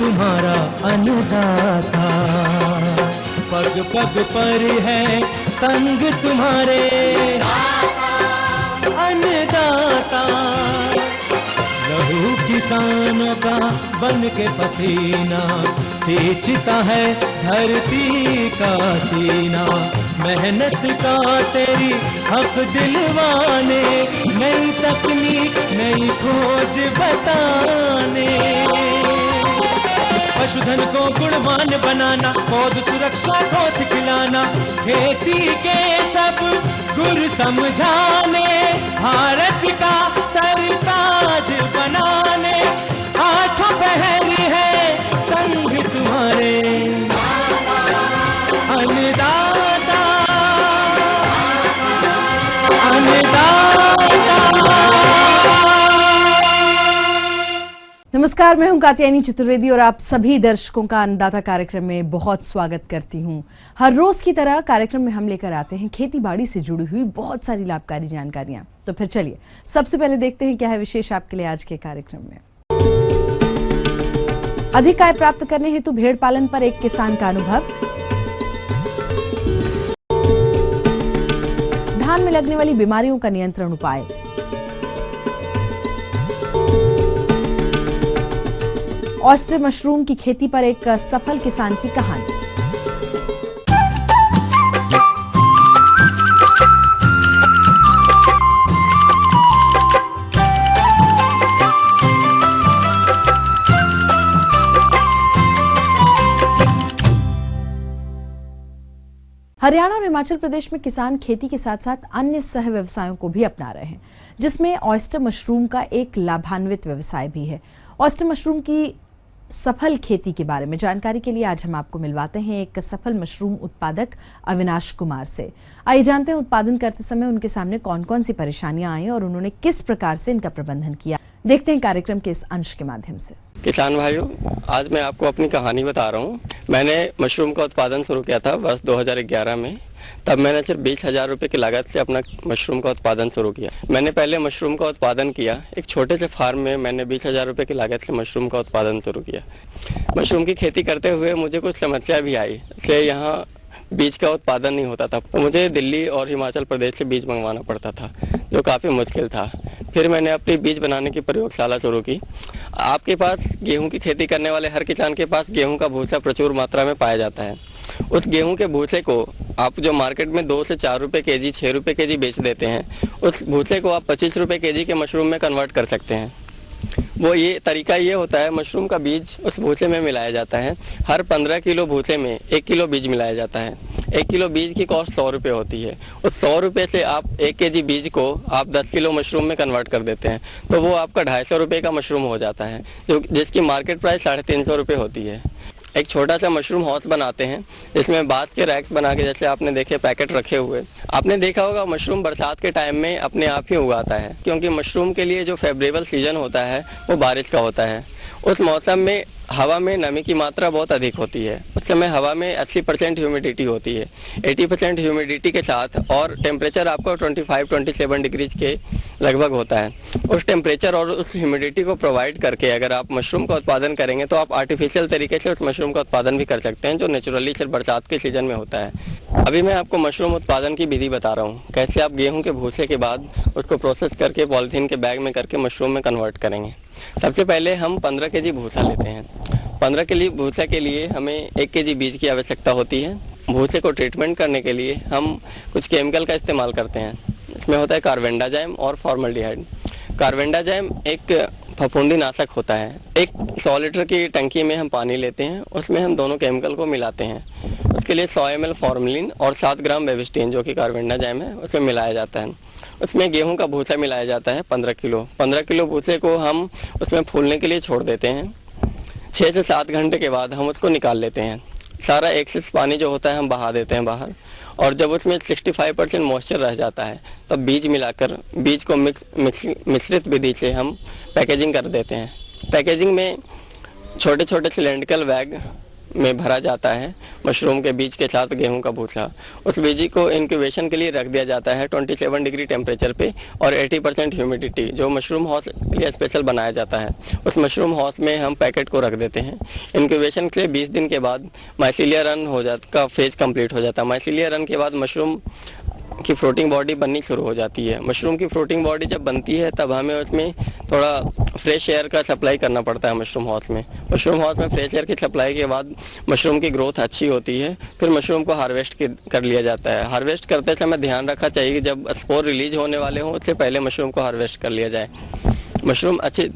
तुम्हारा अन्नदाता। पग पग पर है संग तुम्हारे अन्नदाता। लहू किसानों का बन के पसीना सींचता है धरती का सीना। मेहनत का तेरी हक दिलवाने, नई तकनीक नई खोज बताने। पशुधन को गुणवान बनाना, पौध सुरक्षा को सिखलाना, खेती के सब गुर समझाने, भारत का सरताज बनाने। आठों पहर है संग तुम्हारे अन्नदाता अन्नदाता। नमस्कार, मैं हूं कात्यायनी चतुर्वेदी और आप सभी दर्शकों का अन्नदाता कार्यक्रम में बहुत स्वागत करती हूं। हर रोज की तरह कार्यक्रम में हम लेकर आते हैं खेती बाड़ी से जुड़ी हुई बहुत सारी लाभकारी जानकारियां। तो फिर चलिए सबसे पहले देखते हैं क्या है विशेष आपके लिए आज के कार्यक्रम में। अधिक आय प्राप्त करने हेतु भेड़ पालन पर एक किसान का अनुभव, धान में लगने वाली बीमारियों का नियंत्रण उपाय, ऑयस्टर मशरूम की खेती पर एक सफल किसान की कहानी। हरियाणा और हिमाचल प्रदेश में किसान खेती के साथ साथ अन्य सह व्यवसायों को भी अपना रहे हैं, जिसमें ऑयस्टर मशरूम का एक लाभान्वित व्यवसाय भी है। ऑयस्टर मशरूम की सफल खेती के बारे में जानकारी के लिए आज हम आपको मिलवाते हैं एक सफल मशरूम उत्पादक अविनाश कुमार से। आइए जानते हैं उत्पादन करते समय उनके सामने कौन कौन सी परेशानियां आई और उन्होंने किस प्रकार से इनका प्रबंधन किया। देखते हैं कार्यक्रम के इस अंश के माध्यम से। किसान भाइयों, आज मैं आपको अपनी कहानी बता रहा हूँ। मैंने मशरूम का उत्पादन शुरू किया था वर्ष 2011 में। तब मैंने सिर्फ 20,000 रुपये की लागत से अपना मशरूम का उत्पादन शुरू किया। मैंने पहले मशरूम का उत्पादन किया एक छोटे से फार्म में। मैंने 20,000 रुपये की लागत से मशरूम का उत्पादन शुरू किया। मशरूम की खेती करते हुए मुझे कुछ समस्या भी आई, इसलिए यहाँ बीज का उत्पादन नहीं होता था, तो मुझे दिल्ली और हिमाचल प्रदेश से बीज मंगवाना पड़ता था, जो काफ़ी मुश्किल था। फिर मैंने अपनी बीज बनाने की प्रयोगशाला शुरू की। आपके पास गेहूं की खेती करने वाले हर किसान के पास गेहूं का भूसा प्रचुर मात्रा में पाया जाता है। उस गेहूं के भूसे को आप जो मार्केट में 2 से 4 रुपये केजी, 6 रुपये केजी बेच देते हैं, उस भूसे को आप 25 रुपये केजी के मशरूम में कन्वर्ट कर सकते हैं। वो ये तरीका ये होता है, मशरूम का बीज उस भूसे में मिलाया जाता है। हर 15 किलो भूसे में 1 किलो बीज मिलाया जाता है। 1 किलो बीज की कॉस्ट 100 रुपये होती है। उस 100 रुपये से आप 1 केजी बीज को आप 10 किलो मशरूम में कन्वर्ट कर देते हैं, तो वो आपका 250 रुपये का मशरूम हो जाता है, जो जिसकी मार्केट प्राइस 350 रुपये होती है। एक छोटा सा मशरूम हाउस बनाते हैं, जिसमें बांस के रैक्स बना के, जैसे आपने देखे पैकेट रखे हुए। आपने देखा होगा मशरूम बरसात के टाइम में अपने आप ही उगाता है, क्योंकि मशरूम के लिए जो फेवरेबल सीजन होता है वो बारिश का होता है। उस मौसम में हवा में नमी की मात्रा बहुत अधिक होती है। उस समय हवा में 80% ह्यूमिडिटी होती है। 80% ह्यूमिडिटी के साथ और टेम्परेचर आपका 25-27 डिग्रीज के लगभग होता है। उस टेम्परेचर और उस ह्यूमिडिटी को प्रोवाइड करके अगर आप मशरूम का उत्पादन करेंगे, तो आप आर्टिफिशियल तरीके से उस मशरूम का उत्पादन भी कर सकते हैं, जो नेचुरली सिर्फ बरसात के सीजन में होता है। अभी मैं आपको मशरूम उत्पादन की विधि बता रहा हूँ, कैसे आप गेहूँ के भूसे के बाद उसको प्रोसेस करके पॉलीथीन के बैग में करके मशरूम में कन्वर्ट करेंगे। सबसे पहले हम 15 केजी भूसा लेते हैं। 15 केजी भूसा के लिए हमें 1 केजी बीज की आवश्यकता होती है। भूसे को ट्रीटमेंट करने के लिए हम कुछ केमिकल का इस्तेमाल करते हैं। इसमें होता है कार्बेंडाजाइम और फॉर्मल्डिहाइड। कार्बेंडाजाइम एक फफूंदी नाशक होता है। एक 100 लीटर की टंकी में हम पानी लेते हैं, उसमें हम दोनों केमिकल को मिलाते हैं। उसके लिए 100 ml फॉर्मलिन और 7 ग्राम बेबिस्टीन, जो कि कार्बेंडाजाइम है, उसमें मिलाया जाता है। उसमें गेहूं का भूसा मिलाया जाता है 15 किलो। 15 किलो भूसे को हम उसमें फूलने के लिए छोड़ देते हैं। 6 से 7 घंटे के बाद हम उसको निकाल लेते हैं। सारा एक्सेस पानी जो होता है हम बहा देते हैं बाहर, और जब उसमें 65% मॉइस्चर रह जाता है, तब बीज मिलाकर बीज को मिश्रित विधि से हम पैकेजिंग कर देते हैं। पैकेजिंग में छोटे छोटे सिलेंड्रिकल बैग में भरा जाता है मशरूम के बीज के साथ गेहूं का भूसा। उस बीज को इंक्यूबेशन के लिए रख दिया जाता है 27 डिग्री टेम्परेचर पे और 80% ह्यूमिडिटी, जो मशरूम हाउस के लिए स्पेशल बनाया जाता है। उस मशरूम हाउस में हम पैकेट को रख देते हैं। इंक्यूबेशन के 20 दिन के बाद माइसीलिया रन हो जाता का फेज कंप्लीट हो जाता है। माइसीलिया रन के बाद मशरूम की फ्लोटिंग बॉडी बननी शुरू हो जाती है। मशरूम की फ्लोटिंग बॉडी जब बनती है तब हमें उसमें थोड़ा फ्रेश एयर का सप्लाई करना पड़ता है मशरूम हाउस में। मशरूम हाउस में फ्रेश एयर की सप्लाई के बाद मशरूम की ग्रोथ अच्छी होती है। फिर मशरूम को हार्वेस्ट कर लिया जाता है। हार्वेस्ट करते समय ध्यान रखा चाहिए कि जब स्पोर रिलीज होने वाले हों उससे पहले मशरूम को हार्वेस्ट कर लिया जाए। मशरूम अच्छे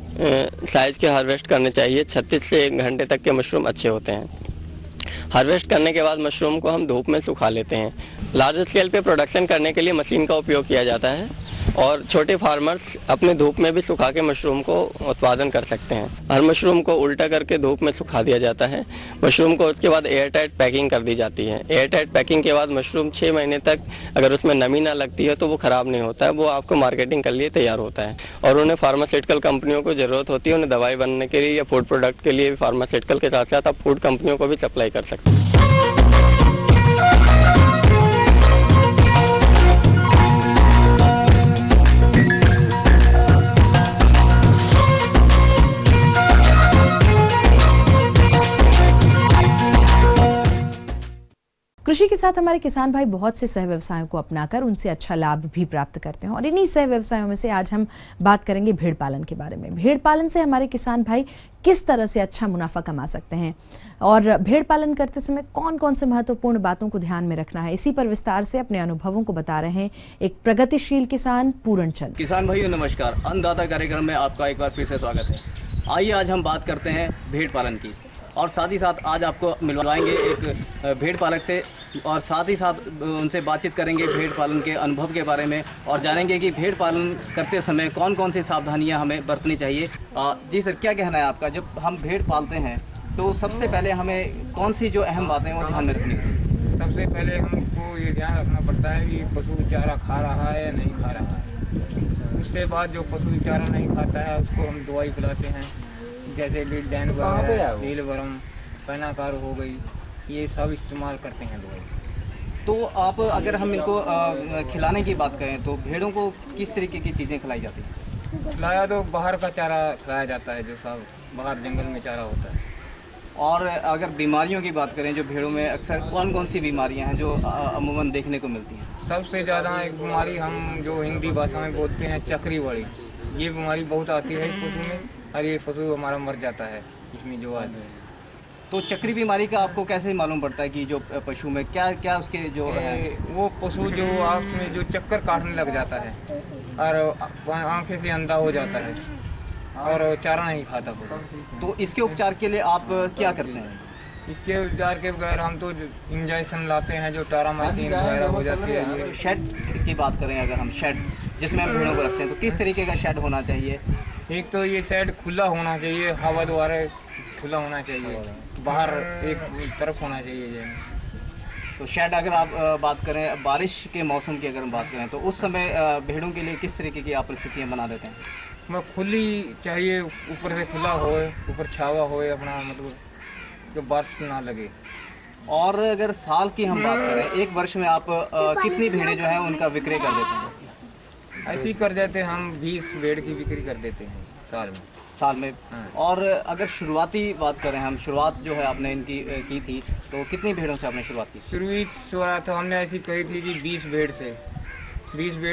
साइज़ के हार्वेस्ट करने चाहिए। 36 से 1 घंटे तक के मशरूम अच्छे होते हैं। हार्वेस्ट करने के बाद मशरूम को हम धूप में सुखा लेते हैं। लार्ज स्केल पे प्रोडक्शन करने के लिए मशीन का उपयोग किया जाता है और छोटे फार्मर्स अपने धूप में भी सुखा के मशरूम को उत्पादन कर सकते हैं। हर मशरूम को उल्टा करके धूप में सुखा दिया जाता है। मशरूम को उसके बाद एयर टाइट पैकिंग कर दी जाती है। एयर टाइट पैकिंग के बाद मशरूम 6 महीने तक अगर उसमें नमी ना लगती है तो वो ख़राब नहीं होता है, वो आपको मार्केटिंग के लिए तैयार होता है। और उन्हें फार्मास्यूटिकल कंपनियों को ज़रूरत होती है, उन्हें दवाई बनने के लिए या फूड प्रोडक्ट के लिए फार्मास्यूटिकल के साथ साथ आप फूड कंपनियों को भी सप्लाई कर सकते हैं। कृषि के साथ हमारे किसान भाई बहुत से सह व्यवसायों को अपनाकर उनसे अच्छा लाभ भी प्राप्त करते हैं और इन्हीं सह व्यवसायों में से आज हम बात करेंगे भेड़ पालन के बारे में। भेड़ पालन से हमारे किसान भाई किस तरह से अच्छा मुनाफा कमा सकते हैं और भेड़ पालन करते समय कौन कौन से महत्वपूर्ण बातों को ध्यान में रखना है, इसी पर विस्तार से अपने अनुभवों को बता रहे हैं एक प्रगतिशील किसान पूरण चंद। किसान भाइयों नमस्कार, अन्नदाता कार्यक्रम में आपका एक बार फिर से स्वागत है। आइए आज हम बात करते हैं भेड़ पालन की और साथ ही साथ आज आपको मिलवाएंगे एक भेड़ पालक से और साथ ही साथ उनसे बातचीत करेंगे भेड़ पालन के अनुभव के बारे में और जानेंगे कि भेड़ पालन करते समय कौन कौन सी सावधानियां हमें बरतनी चाहिए। जी सर, क्या कहना है आपका? जब हम भेड़ पालते हैं तो सबसे पहले हमें कौन सी जो अहम बातें हैं वो ध्यान में रखनी है? सबसे पहले हमको ये ध्यान रखना पड़ता है कि पशु चारा खा रहा है या नहीं खा रहा है। उसके बाद जो पशु चारा नहीं खाता है उसको हम दवाई पिलाते हैं, जैसे लील वगैरह, लील वर्म, पैनाकार हो गई, ये सब इस्तेमाल करते हैं दवाई। तो आप अगर हम इनको खिलाने की बात करें तो भेड़ों को किस तरीके की चीज़ें खिलाई जाती हैं? खिलाया तो बाहर का चारा खिलाया जाता है, जो सब बाहर जंगल में चारा होता है। और अगर बीमारियों की बात करें, जो भेड़ों में अक्सर कौन कौन सी बीमारियां हैं जो अमूमन देखने को मिलती हैं? सबसे ज़्यादा एक बीमारी हम जो हिंदी भाषा में बोलते हैं चक्री वाली, ये बीमारी बहुत आती है इस पशु में और ये पशु हमारा मर जाता है इसमें जो आदमी है। तो चक्री बीमारी का आपको कैसे मालूम पड़ता है कि जो पशु में क्या क्या उसके जो है? वो पशु जो आँख में जो चक्कर काटने लग जाता है और आँखें से अंधा हो जाता है और चारा नहीं खाता पशु। तो इसके उपचार के लिए आप क्या करते हैं? इसके उपचार के बगैर हम तो इंजेक्शन लाते हैं, जो टारामाइसिन वगैरह हो जाती है। ये शेड की बात करें, अगर हम शेड जिसमें हम भेड़ों को रखते हैं तो किस तरीके का शेड होना चाहिए? एक तो ये शेड खुला होना चाहिए, हवा द्वारा खुला होना चाहिए, बाहर एक तरफ होना चाहिए ये। तो शेड अगर आप बात करें बारिश के मौसम की, अगर हम बात करें तो उस समय भेड़ों के लिए किस तरीके की आप परिस्थितियाँ बना देते हैं? मैं खुली चाहिए, ऊपर से खुला होए, ऊपर छावा होए अपना, मतलब जो बारिश ना लगे। और अगर साल की हम बात करें, एक वर्ष में आप कितनी भेड़ें जो हैं उनका विक्रय कर देते हैं? ऐसे ही कर देते हैं हम, 20 भेड़ की बिक्री कर देते हैं साल में। हाँ। और अगर शुरुआती बात करें हम, शुरुआत जो है आपने इनकी की थी तो कितनी भेड़ों से आपने शुरुआत की? शुरुआत हमने ऐसी कही थी कि 20 भेड़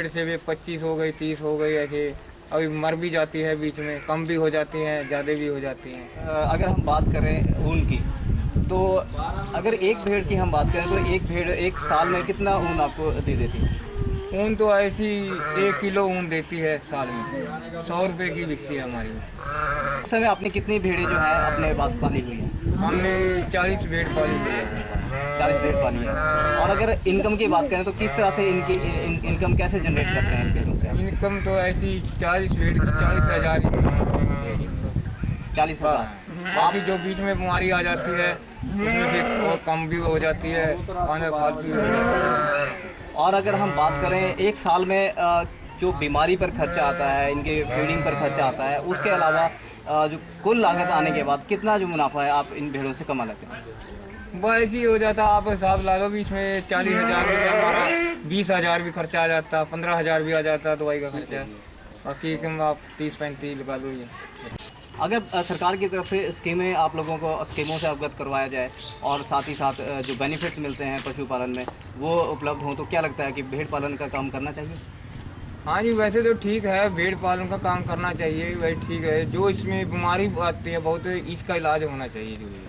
से वे 25 हो गई, 30 हो गई, ऐसे अभी मर भी जाती है, बीच में कम भी हो जाती हैं, ज़्यादा भी हो जाती हैं। अगर हम बात करें ऊन की, तो अगर एक भेड़ की हम बात करें तो एक भेड़ एक साल में कितना ऊन आपको दे देती है? ऊन तो ऐसी 1 किलो ऊन देती है साल में, 100 रुपये की बिकती है हमारी। इस समय आपने कितनी भेड़ें जो है अपने पास पाली हुई हैं? हमने 40 भेड़ पाली हुई है। 40 भेड़ पाली है। और अगर इनकम की बात करें तो किस तरह से इनकी इनकम कैसे जनरेट करते हैं भेड़ों से? इनकम तो ऐसी 40 भेड़ की 40,000 40,000। बाकी जो बीच में बीमारी आ जाती है उसमें से और कम भी हो जाती है, खाना फालतू भी हो जाता है। और अगर हम बात करें एक साल में जो बीमारी पर खर्चा आता है, इनके फीडिंग पर खर्चा आता है, उसके अलावा जो कुल लागत आने के बाद कितना जो मुनाफा है आप इन भेड़ों से कमा लेते हैं? बस ऐसे ही हो जाता, आप हिसाब ला लो भी, इसमें 40,000 रुपया हमारा 20,000 भी खर्चा आ जाता, 15,000 भी आ जाता दवाई का खर्चा, बाकी कम आप 30-35 लगा लो। ये अगर सरकार की तरफ से स्कीमें आप लोगों को स्कीमों से अवगत करवाया जाए और साथ ही साथ जो बेनिफिट्स मिलते हैं पशुपालन में वो उपलब्ध हों, तो क्या लगता है कि भेड़ पालन का काम करना चाहिए? हाँ जी, वैसे तो ठीक है, भेड़ पालन का काम करना चाहिए, वही ठीक है। जो इसमें बीमारी आती है बहुत, इसका इलाज होना चाहिए जो है।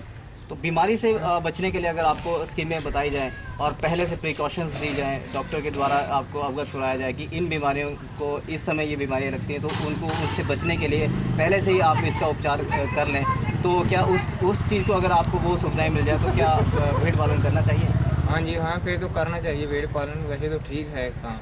तो बीमारी से बचने के लिए अगर आपको स्कीमें बताई जाएं और पहले से प्रिकॉशंस दी जाएं, डॉक्टर के द्वारा आपको अवगत कराया जाए कि इन बीमारियों को इस समय ये बीमारियां लगती हैं, तो उनको उससे बचने के लिए पहले से ही आप इसका उपचार कर लें, तो क्या उस चीज़ को अगर आपको वो सुविधाएँ मिल जाए तो क्या भेड़ पालन करना चाहिए? हाँ जी, हाँ, फिर तो करना चाहिए भेड़ पालन, वैसे तो ठीक है काम।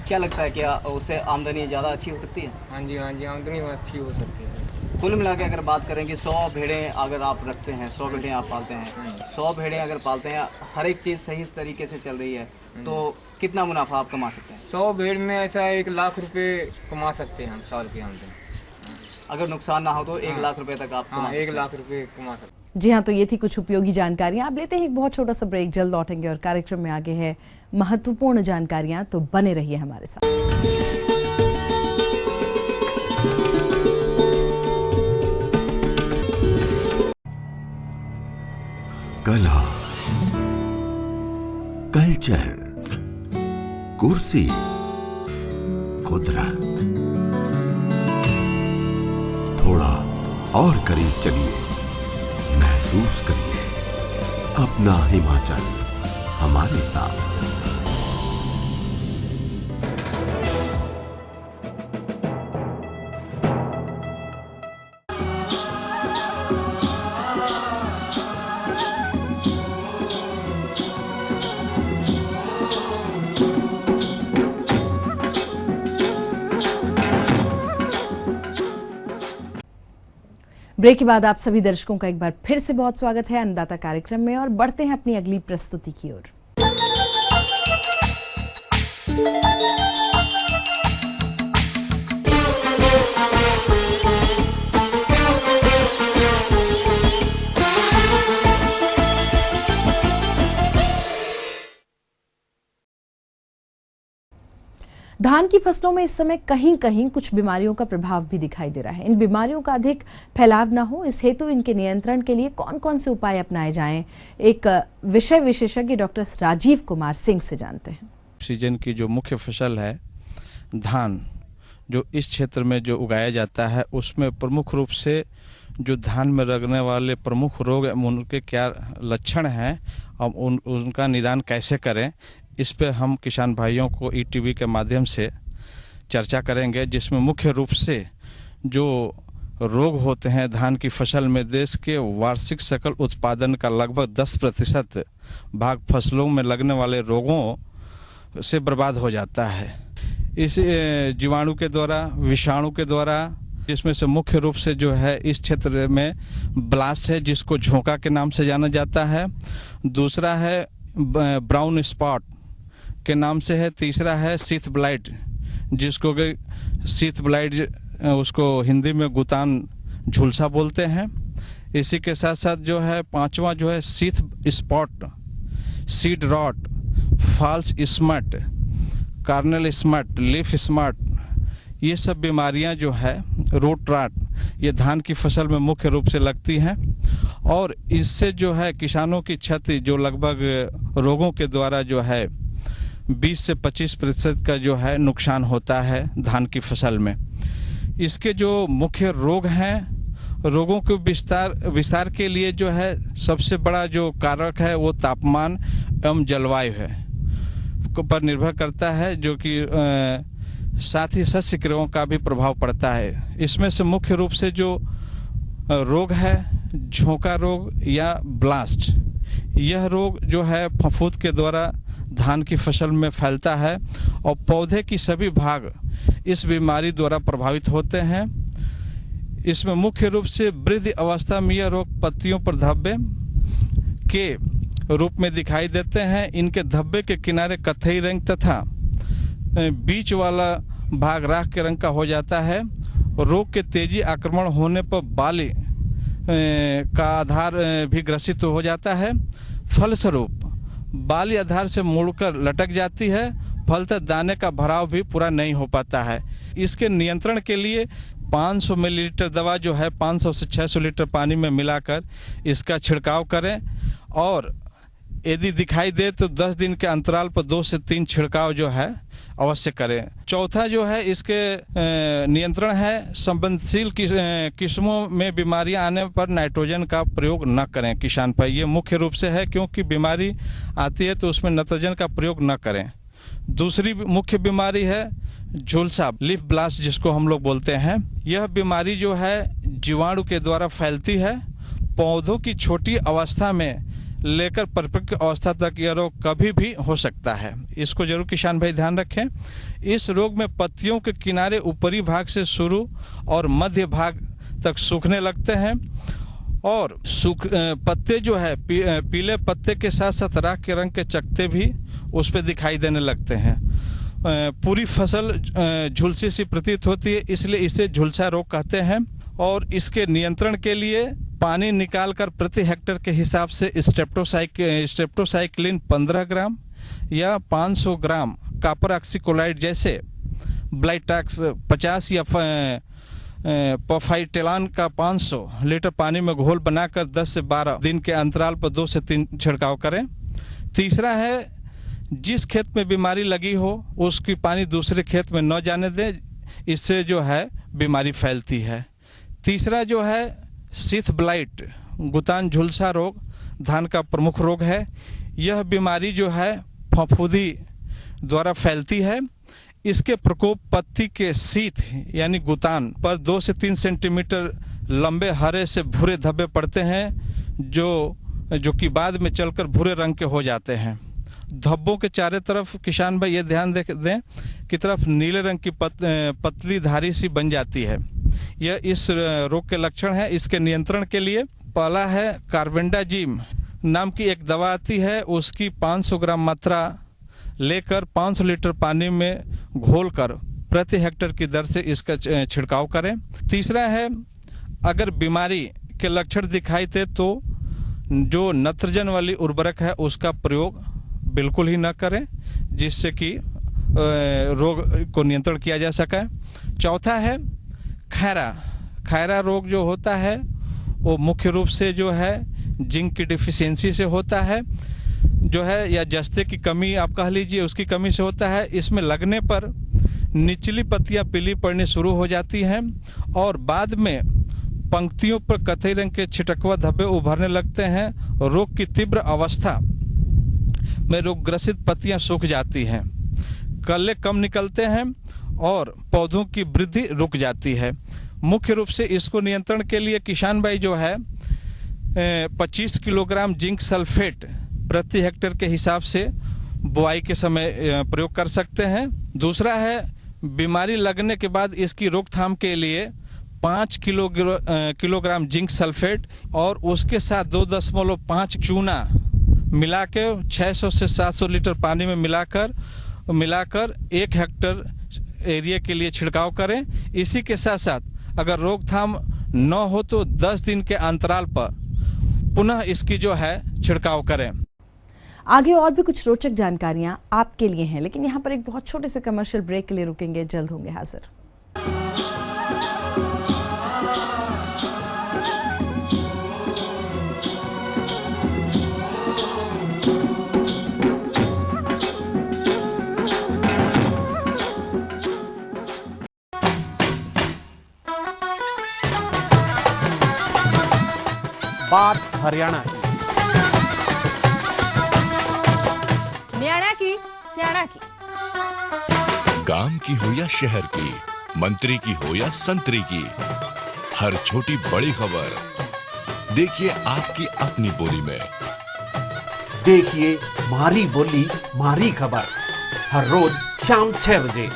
क्या लगता है क्या उससे आमदनी ज़्यादा अच्छी हो सकती है? हाँ जी, हाँ जी, आमदनी अच्छी हो सकती है। कुल मिला के अगर बात करें कि 100 भेड़ें अगर आप रखते हैं, 100 भेड़ें आप पालते हैं, 100 भेड़ें अगर पालते हैं, हर एक चीज़ सही तरीके से चल रही है, तो कितना मुनाफा आप कमा सकते हैं? 100 भेड़ में ऐसा 1 लाख रुपए कमा सकते हैं हम साल की आमदनी। अगर नुकसान ना हो तो 1 लाख रुपए तक आप कमा 1 लाख रुपए कमा सकते हैं। जी हाँ, तो ये थी कुछ उपयोगी जानकारियां। आप लेते हैं एक बहुत छोटा सा ब्रेक, जल्द लौटेंगे और कार्यक्रम में आगे है महत्वपूर्ण जानकारियां, तो बने रहिए हमारे साथ। कला, कल्चर, कुर्सी, कुदरत, थोड़ा और करीब चलिए, महसूस करिए अपना हिमाचल हमारे साथ। ब्रेक के बाद आप सभी दर्शकों का एक बार फिर से बहुत स्वागत है अन्नदाता कार्यक्रम में, और बढ़ते हैं अपनी अगली प्रस्तुति की ओर। धान की फसलों में इस समय कहीं कहीं कुछ बीमारियों का प्रभाव भी दिखाई दे रहा है। इन बीमारियों का अधिक फैलाव न हो, इस हेतु इनके नियंत्रण के लिए कौन कौन से उपाय अपनाए जाएं, एक विषय विशेषज्ञ डॉक्टर राजीव कुमार सिंह से जानते हैं। सीजन की जो मुख्य फसल है धान, जो इस क्षेत्र में जो उगाया जाता है, उसमें प्रमुख रूप से जो धान में लगने वाले प्रमुख रोग, उनके क्या लक्षण हैं और उनका निदान कैसे करें, इस पे हम किसान भाइयों को ईटीवी के माध्यम से चर्चा करेंगे, जिसमें मुख्य रूप से जो रोग होते हैं धान की फसल में, देश के वार्षिक सकल उत्पादन का लगभग 10% भाग फसलों में लगने वाले रोगों से बर्बाद हो जाता है। इस जीवाणु के द्वारा, विषाणु के द्वारा, जिसमें से मुख्य रूप से जो है इस क्षेत्र में ब्लास्ट है, जिसको झोंका के नाम से जाना जाता है। दूसरा है ब्राउन स्पॉट के नाम से है। तीसरा है शीथ ब्लाइट, जिसको शीथ ब्लाइट, उसको हिंदी में गुतान झुलसा बोलते हैं। इसी के साथ साथ जो है पांचवा जो है sheath spot, seed rot, false smut, kernel smut, leaf smut, ये सब बीमारियां जो है, रूट राट, ये धान की फसल में मुख्य रूप से लगती हैं। और इससे जो है किसानों की क्षति जो लगभग रोगों के द्वारा जो है 20 से 25% का जो है नुकसान होता है धान की फसल में। इसके जो मुख्य रोग हैं, रोगों के विस्तार के लिए जो है सबसे बड़ा जो कारक है वो तापमान एवं जलवायु है पर निर्भर करता है, जो कि साथ ही सस्य क्रियाओं का भी प्रभाव पड़ता है। इसमें से मुख्य रूप से जो रोग है झोंका रोग या ब्लास्ट, यह रोग जो है फफूंद के द्वारा धान की फसल में फैलता है और पौधे की सभी भाग इस बीमारी द्वारा प्रभावित होते हैं। इसमें मुख्य रूप से वृद्धि अवस्था में यह रोग पत्तियों पर धब्बे के रूप में दिखाई देते हैं। इनके धब्बे के किनारे कत्थई रंग तथा बीच वाला भाग राख के रंग का हो जाता है रोग के तेजी आक्रमण होने पर बाली का आधार भी ग्रसित हो जाता है। फलस्वरूप बाली आधार से मुड़कर लटक जाती है, फलतः दाने का भराव भी पूरा नहीं हो पाता है। इसके नियंत्रण के लिए 500 मिलीलीटर दवा जो है 500 से 600 लीटर पानी में मिलाकर इसका छिड़काव करें और यदि दिखाई दे तो 10 दिन के अंतराल पर 2 से 3 छिड़काव जो है अवश्य करें। चौथा जो है इसके नियंत्रण है, संवेदनशील किस्मों में बीमारियां आने पर नाइट्रोजन का प्रयोग न करें किसान भाई। ये मुख्य रूप से है, क्योंकि बीमारी आती है तो उसमें नाइट्रोजन का प्रयोग न करें। दूसरी मुख्य बीमारी है झुलसा, लीफ ब्लास्ट जिसको हम लोग बोलते हैं। यह बीमारी जो है जीवाणु के द्वारा फैलती है। पौधों की छोटी अवस्था में लेकर परिपक्व अवस्था तक यह रोग कभी भी हो सकता है। इसको जरूर किसान भाई ध्यान रखें। इस रोग में पत्तियों के किनारे ऊपरी भाग से शुरू और मध्य भाग तक सूखने लगते हैं और पत्ते जो है पीले पत्ते के साथ साथ राख के रंग के चकत्ते भी उस पर दिखाई देने लगते हैं। पूरी फसल झुलसी सी प्रतीत होती है, इसलिए इसे झुलसा रोग कहते हैं। और इसके नियंत्रण के लिए पानी निकालकर प्रति हेक्टेयर के हिसाब से स्ट्रेप्टोसाइक्लिन 15 ग्राम या 500 ग्राम कॉपर ऑक्सीक्लोराइड जैसे ब्लाइटैक्स 50 या पफाइटेलान का 500 लीटर पानी में घोल बनाकर 10 से 12 दिन के अंतराल पर 2 से 3 छिड़काव करें। तीसरा है, जिस खेत में बीमारी लगी हो उसकी पानी दूसरे खेत में न जाने दें, इससे जो है बीमारी फैलती है। तीसरा जो है सीथ ब्लाइट, गुतान झुलसा रोग धान का प्रमुख रोग है। यह बीमारी जो है फफूंदी द्वारा फैलती है। इसके प्रकोप पत्ती के सीथ यानी गुतान पर 2 से 3 सेंटीमीटर लंबे हरे से भूरे धब्बे पड़ते हैं जो कि बाद में चलकर भूरे रंग के हो जाते हैं। धब्बों के चारों तरफ किसान भाई ये ध्यान दें कि तरफ नीले रंग की पतली धारी सी बन जाती है। यह इस रोग के लक्षण है। इसके नियंत्रण के लिए पहला है कार्बेंडाजिम नाम की एक दवा आती है, उसकी 500 ग्राम मात्रा लेकर 500 लीटर पानी में घोलकर प्रति हेक्टेयर की दर से इसका छिड़काव करें। तीसरा है, अगर बीमारी के लक्षण दिखाई दे तो जो नत्रजन वाली उर्वरक है उसका प्रयोग बिल्कुल ही न करें, जिससे कि रोग को नियंत्रण किया जा सके। चौथा है खैरा रोग जो होता है वो मुख्य रूप से जो है जिंक की डिफिशियंसी से होता है, जो है या जस्ते की कमी आप कह लीजिए, उसकी कमी से होता है। इसमें लगने पर निचली पत्तियां पीली पड़नी शुरू हो जाती हैं और बाद में पंक्तियों पर कथई रंग के छिटकवा धब्बे उभरने लगते हैं। रोग की तीव्र अवस्था में रोगग्रसित पत्तियां सूख जाती हैं, कल्ले कम निकलते हैं और पौधों की वृद्धि रुक जाती है। मुख्य रूप से इसको नियंत्रण के लिए किसान भाई जो है 25 किलोग्राम जिंक सल्फेट प्रति हेक्टेयर के हिसाब से बुआई के समय प्रयोग कर सकते हैं। दूसरा है, बीमारी लगने के बाद इसकी रोकथाम के लिए 5 किलोग्राम जिंक सल्फेट और उसके साथ 2.5 चूना मिला के 600 से 700 लीटर पानी में मिलाकर 1 हेक्टेयर एरिया के लिए छिड़काव करें। इसी के साथ साथ अगर रोकथाम न हो तो 10 दिन के अंतराल पर पुनः इसकी जो है छिड़काव करें। आगे और भी कुछ रोचक जानकारियां आपके लिए हैं, लेकिन यहाँ पर एक बहुत छोटे से कमर्शियल ब्रेक के लिए रुकेंगे, जल्द होंगे हाजिर। बात हरियाणा की, न्याणा की, स्याणा की, गांव की हो या शहर की, मंत्री की हो या संतरी की, हर छोटी बड़ी खबर देखिए आपकी अपनी बोली में। देखिए मारी बोली मारी खबर हर रोज शाम 6 बजे।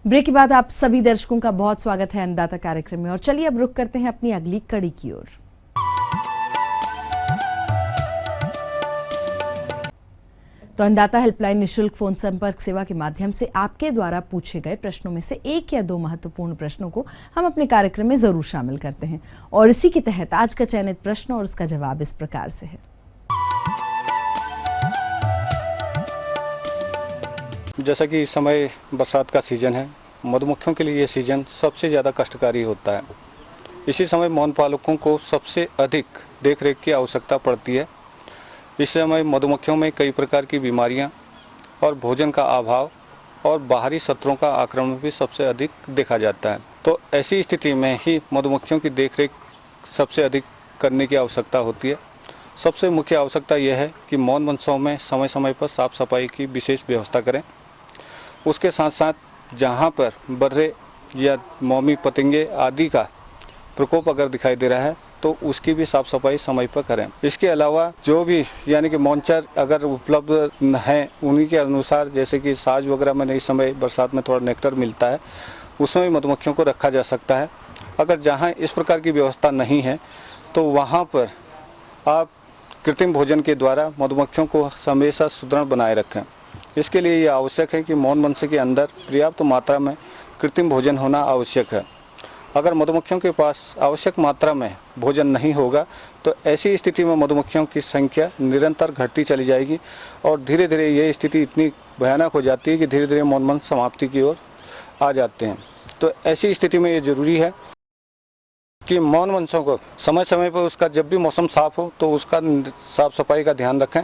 ब्रेक के बाद आप सभी दर्शकों का बहुत स्वागत है अन्नदाता कार्यक्रम में। और चलिए अब रुख करते हैं अपनी अगली कड़ी की ओर। तो अन्नदाता हेल्पलाइन निशुल्क फोन संपर्क सेवा के माध्यम से आपके द्वारा पूछे गए प्रश्नों में से 1 या 2 महत्वपूर्ण प्रश्नों को हम अपने कार्यक्रम में जरूर शामिल करते हैं। और इसी के तहत आज का चयनित प्रश्न और उसका जवाब इस प्रकार से है। जैसा कि इस समय बरसात का सीज़न है, मधुमक्खियों के लिए ये सीज़न सबसे ज़्यादा कष्टकारी होता है। इसी समय मौन पालकों को सबसे अधिक देखरेख की आवश्यकता पड़ती है। इस समय मधुमक्खियों में कई प्रकार की बीमारियां और भोजन का अभाव और बाहरी शत्रुओं का आक्रमण भी सबसे अधिक देखा जाता है। तो ऐसी स्थिति में ही मधुमक्खियों की देखरेख सबसे अधिक करने की आवश्यकता होती है। सबसे मुख्य आवश्यकता यह है कि मौन वंशों में समय समय पर साफ़ सफाई की विशेष व्यवस्था करें। उसके साथ साथ जहाँ पर बर्रे या मौमी पतंगे आदि का प्रकोप अगर दिखाई दे रहा है तो उसकी भी साफ़ सफाई समय पर करें। इसके अलावा जो भी यानी कि मॉन्चर अगर उपलब्ध हैं उन्हीं के अनुसार, जैसे कि साज वगैरह में इस समय बरसात में थोड़ा नेक्टर मिलता है, उसमें मधुमक्खियों को रखा जा सकता है। अगर जहाँ इस प्रकार की व्यवस्था नहीं है तो वहाँ पर आप कृत्रिम भोजन के द्वारा मधुमक्खियों को हमेशा सुदृढ़ बनाए रखें। इसके लिए ये आवश्यक है कि मौन वंश के अंदर पर्याप्त मात्रा में कृत्रिम भोजन होना आवश्यक है। अगर मधुमक्खियों के पास आवश्यक मात्रा में भोजन नहीं होगा तो ऐसी स्थिति में मधुमक्खियों की संख्या निरंतर घटती चली जाएगी और धीरे धीरे ये स्थिति इतनी भयानक हो जाती है कि धीरे धीरे मौन वंश समाप्ति की ओर आ जाते हैं। तो ऐसी स्थिति में ये ज़रूरी है कि मौन वंशों को समय समय पर उसका जब भी मौसम साफ़ हो तो उसका साफ़ सफाई का ध्यान रखें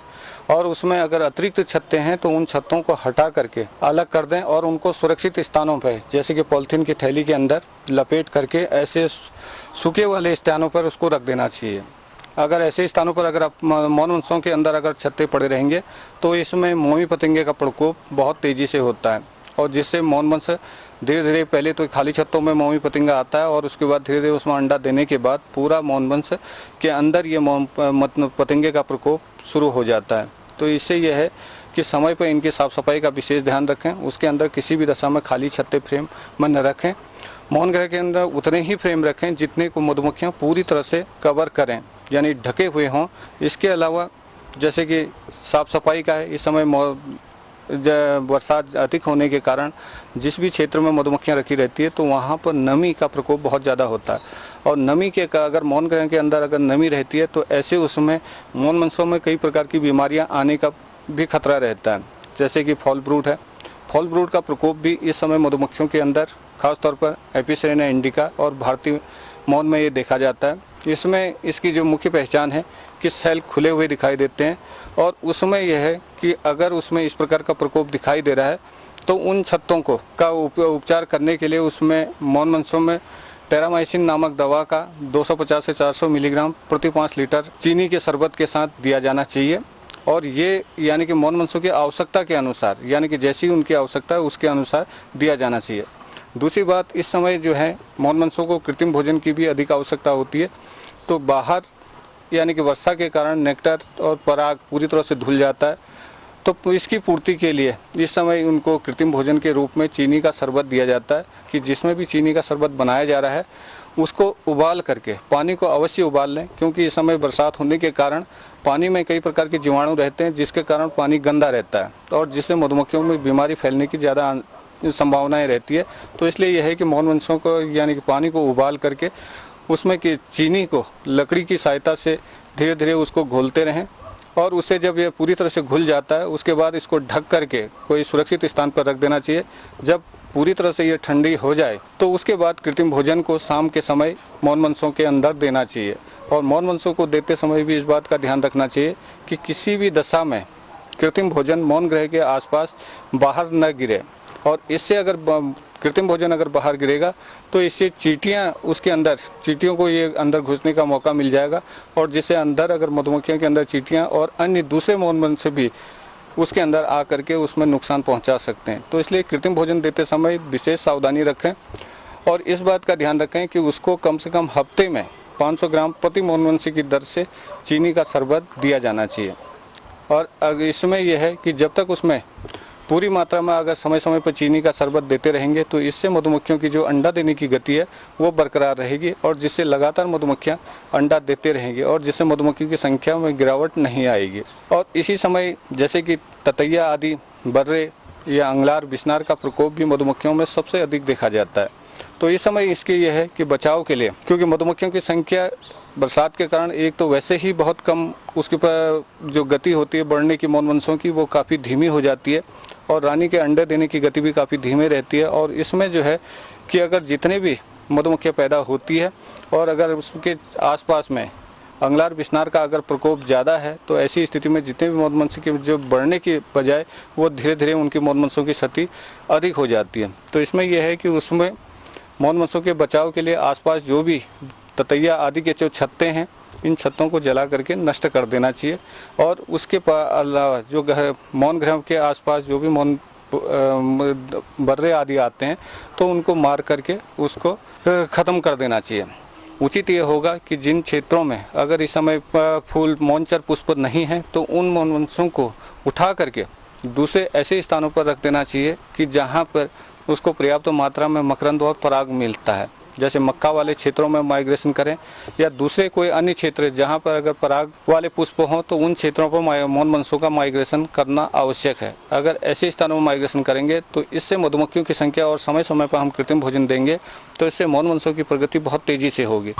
और उसमें अगर अतिरिक्त छत्तें हैं तो उन छत्तों को हटा करके अलग कर दें और उनको सुरक्षित स्थानों पर, जैसे कि पॉलीथीन की थैली के अंदर लपेट करके ऐसे सूखे वाले स्थानों पर उसको रख देना चाहिए। अगर ऐसे स्थानों पर अगर आप मौन वंशों के अंदर अगर छत्ते पड़े रहेंगे तो इसमें मोमी पतंगे का प्रकोप बहुत तेज़ी से होता है और जिससे मौन वंश धीरे धीरे, पहले तो खाली छत्तों में मौमी पतंगा आता है और उसके बाद धीरे धीरे उसमें अंडा देने के बाद पूरा मौन वंश के अंदर ये पतंगे का प्रकोप शुरू हो जाता है। तो इससे यह है कि समय पर इनकी साफ़ सफाई का विशेष ध्यान रखें। उसके अंदर किसी भी दशा में खाली छत्ते फ्रेम में न रखें। मौन गृह के अंदर उतने ही फ्रेम रखें जितने को मधुमक्खियाँ पूरी तरह से कवर करें, यानी ढके हुए हों। इसके अलावा जैसे कि साफ़ सफाई का है, इस समय बरसात अधिक होने के कारण जिस भी क्षेत्र में मधुमक्खियाँ रखी रहती है तो वहाँ पर नमी का प्रकोप बहुत ज़्यादा होता है और नमी के अगर मौन गृह के अंदर अगर नमी रहती है तो ऐसे उसमें मौन वंशों में कई प्रकार की बीमारियाँ आने का भी खतरा रहता है। जैसे कि फॉल ब्रूड है, फॉल ब्रूड का प्रकोप भी इस समय मधुमक्खियों के अंदर खासतौर पर एपिसेरेना इंडिका और भारतीय मौन में ये देखा जाता है। इसमें इसकी जो मुख्य पहचान है कि सेल खुले हुए दिखाई देते हैं और उसमें यह है कि अगर उसमें इस प्रकार का प्रकोप दिखाई दे रहा है तो उन छत्तों को का उपचार करने के लिए उसमें मौन वंशों में टेरामाइसिन नामक दवा का 250 से 400 मिलीग्राम प्रति 5 लीटर चीनी के शरबत के साथ दिया जाना चाहिए। और ये यानी कि मौन वंशों की आवश्यकता के अनुसार, यानी कि जैसी उनकी आवश्यकता है उसके अनुसार दिया जाना चाहिए। दूसरी बात, इस समय जो है मौन वंशों को कृत्रिम भोजन की भी अधिक आवश्यकता होती है। तो बाहर यानी कि वर्षा के कारण नेक्टर और पराग पूरी तरह से धुल जाता है, तो इसकी पूर्ति के लिए इस समय उनको कृत्रिम भोजन के रूप में चीनी का शरबत दिया जाता है कि जिसमें भी चीनी का शरबत बनाया जा रहा है उसको उबाल करके पानी को अवश्य उबाल लें, क्योंकि इस समय बरसात होने के कारण पानी में कई प्रकार के जीवाणु रहते हैं जिसके कारण पानी गंदा रहता है और जिससे मधुमक्खियों में बीमारी फैलने की ज़्यादा संभावनाएं रहती है। तो इसलिए यह है कि मौन वंशों को यानी कि पानी को उबाल करके उसमें की चीनी को लकड़ी की सहायता से धीरे धीरे उसको घोलते रहें और उससे जब ये पूरी तरह से घुल जाता है उसके बाद इसको ढक करके कोई सुरक्षित स्थान पर रख देना चाहिए। जब पूरी तरह से ये ठंडी हो जाए तो उसके बाद कृत्रिम भोजन को शाम के समय मौन वंशों के अंदर देना चाहिए। और मौन वंशों को देते समय भी इस बात का ध्यान रखना चाहिए कि किसी भी दशा में कृत्रिम भोजन मौन गृह के आसपास बाहर न गिरे और इससे अगर कृत्रिम भोजन अगर बाहर गिरेगा तो इससे चींटियां उसके अंदर, चींटियों को ये अंदर घुसने का मौका मिल जाएगा और जिससे अंदर अगर मधुमक्खियों के अंदर चींटियां और अन्य दूसरे मौन वंश भी उसके अंदर आ करके उसमें नुकसान पहुंचा सकते हैं। तो इसलिए कृत्रिम भोजन देते समय विशेष सावधानी रखें और इस बात का ध्यान रखें कि उसको कम से कम हफ्ते में 500 ग्राम प्रति मौन वंश की दर से चीनी का शरबत दिया जाना चाहिए। और इसमें यह है कि जब तक उसमें पूरी मात्रा में अगर समय समय पर चीनी का शरबत देते रहेंगे तो इससे मधुमक्खियों की जो अंडा देने की गति है वो बरकरार रहेगी और जिससे लगातार मधुमक्खियाँ अंडा देते रहेंगी और जिससे मधुमक्खियों की संख्या में गिरावट नहीं आएगी। और इसी समय जैसे कि ततैया आदि बर्रे या अंगलार बिस्नार का प्रकोप भी मधुमक्खियों में सबसे अधिक देखा जाता है। तो इस समय इसके यह है कि बचाव के लिए, क्योंकि मधुमक्खियों की संख्या बरसात के कारण एक तो वैसे ही बहुत कम, उसके पर जो गति होती है बढ़ने की मौन वंशों की वो काफ़ी धीमी हो जाती है और रानी के अंडे देने की गति भी काफ़ी धीमे रहती है। और इसमें जो है कि अगर जितने भी मधुमक्खियाँ पैदा होती है और अगर उसके आसपास में अंगलार बिस्नार का अगर प्रकोप ज़्यादा है तो ऐसी स्थिति में जितने भी मधुमक्खी के जो बढ़ने की बजाय वो धीरे धीरे उनकी मधुमक्खियों की क्षति अधिक हो जाती है। तो इसमें यह है कि उसमें मधुमक्खियों के बचाव के लिए आसपास जो भी ततैया आदि के जो छत्ते हैं इन छत्तों को जला करके नष्ट कर देना चाहिए। और उसके अलावा जो मौन गृह के आसपास जो भी मौन बर्रे आदि आते हैं तो उनको मार करके उसको ख़त्म कर देना चाहिए। उचित ये होगा कि जिन क्षेत्रों में अगर इस समय फूल मौनचर पुष्प नहीं है तो उन मौनवंशों को उठा करके दूसरे ऐसे स्थानों पर रख देना चाहिए कि जहाँ पर उसको पर्याप्त मात्रा में मकरंद और पराग मिलता है। जैसे मक्का वाले क्षेत्रों में माइग्रेशन करें या दूसरे कोई अन्य क्षेत्र जहाँ पर अगर पराग वाले पुष्प हों तो उन क्षेत्रों पर मौन वंशों का माइग्रेशन करना आवश्यक है। अगर ऐसे स्थानों में माइग्रेशन करेंगे तो इससे मधुमक्खियों की संख्या और समय समय पर हम कृत्रिम भोजन देंगे तो इससे मौन वंशों की प्रगति बहुत तेजी से होगी।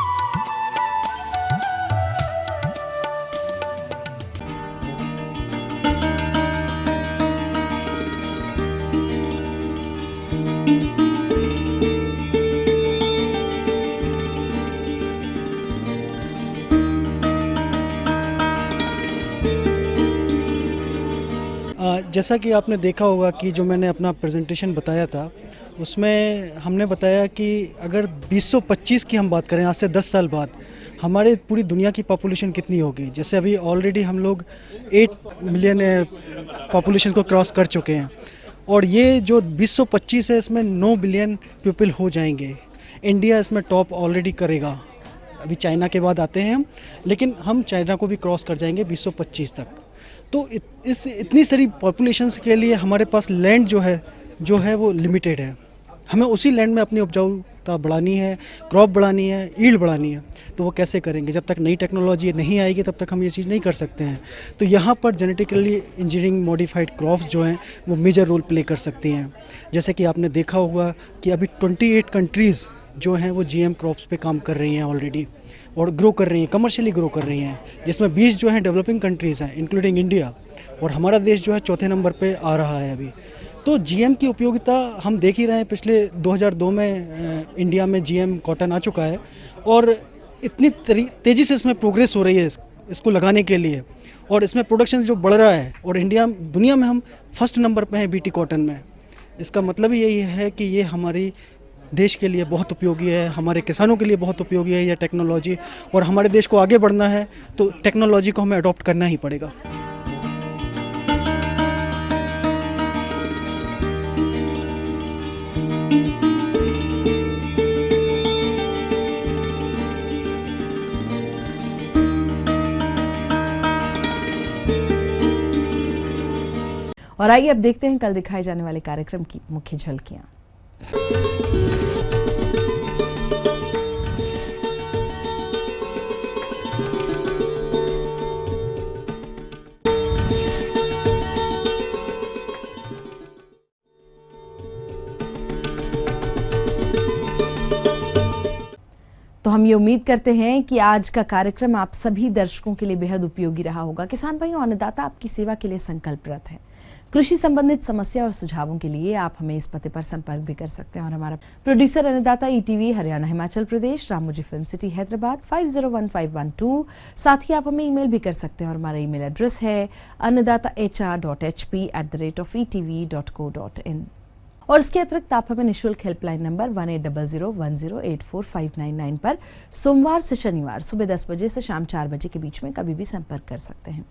जैसा कि आपने देखा होगा कि जो मैंने अपना प्रेजेंटेशन बताया था उसमें हमने बताया कि अगर 2025 की हम बात करें आज से 10 साल बाद हमारे पूरी दुनिया की पॉपुलेशन कितनी होगी। जैसे अभी ऑलरेडी हम लोग 8 मिलियन पॉपुलेशन को क्रॉस कर चुके हैं और ये जो 2025 है इसमें 9 बिलियन पीपल हो जाएंगे। इंडिया इसमें टॉप ऑलरेडी करेगा, अभी चाइना के बाद आते हैं हम, लेकिन हम चाइना को भी क्रॉस कर जाएंगे 2025 तक। तो इस इतनी सारी पॉपुलेशंस के लिए हमारे पास लैंड जो है वो लिमिटेड है। हमें उसी लैंड में अपनी उपजाऊता बढ़ानी है, क्रॉप बढ़ानी है, ईल्ड बढ़ानी है। तो वो कैसे करेंगे? जब तक नई टेक्नोलॉजी नहीं आएगी तब तक हम ये चीज़ नहीं कर सकते हैं। तो यहाँ पर जेनेटिकली इंजीनियरिंग मॉडिफाइड क्रॉप्स जो हैं वो मेजर रोल प्ले कर सकती हैं। जैसे कि आपने देखा होगा कि अभी 28 कंट्रीज़ जो हैं वो GM क्रॉप्स पे काम कर रही हैं ऑलरेडी और ग्रो कर रही हैं, कमर्शियली ग्रो कर रही हैं, जिसमें 20 जो हैं डेवलपिंग कंट्रीज़ हैं इंक्लूडिंग इंडिया, और हमारा देश जो है चौथे नंबर पे आ रहा है अभी। तो GM की उपयोगिता हम देख ही रहे हैं। पिछले 2002 में इंडिया में GM कॉटन आ चुका है और इतनी तेज़ी से इसमें प्रोग्रेस हो रही है इसको लगाने के लिए, और इसमें प्रोडक्शन जो बढ़ रहा है और दुनिया में हम फर्स्ट नंबर पे हैं BT कॉटन में। इसका मतलब यही है कि ये हमारी देश के लिए बहुत उपयोगी है, हमारे किसानों के लिए बहुत उपयोगी है यह टेक्नोलॉजी, और हमारे देश को आगे बढ़ना है तो टेक्नोलॉजी को हमें अडॉप्ट करना ही पड़ेगा। और आइए अब देखते हैं कल दिखाए जाने वाले कार्यक्रम की मुख्य झलकियां। तो हम ये उम्मीद करते हैं कि आज का कार्यक्रम आप सभी दर्शकों के लिए बेहद उपयोगी रहा होगा। किसान भाइयों, अन्नदाता आपकी सेवा के लिए संकल्परत है। कृषि संबंधित समस्या और सुझावों के लिए आप हमें इस पते पर संपर्क भी कर सकते हैं। और हमारा प्रोड्यूसर अन्नदाता ETV Haryana Himachal Pradesh, Ramoji film city Hyderabad 501512। साथ ही आप हमें ईमेल भी कर सकते हैं और हमारा ईमेल एड्रेस है annadaata.hp@etv.co.in। और इसके अतिरिक्त आप हमें निःशुल्क हेल्पलाइन नंबर 180010845999 पर सोमवार से शनिवार सुबह 10 बजे से शाम 4 बजे के बीच में कभी भी संपर्क कर सकते हैं।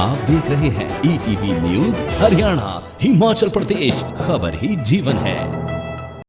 आप देख रहे हैं ETV न्यूज हरियाणा, हिमाचल प्रदेश, खबर ही जीवन है।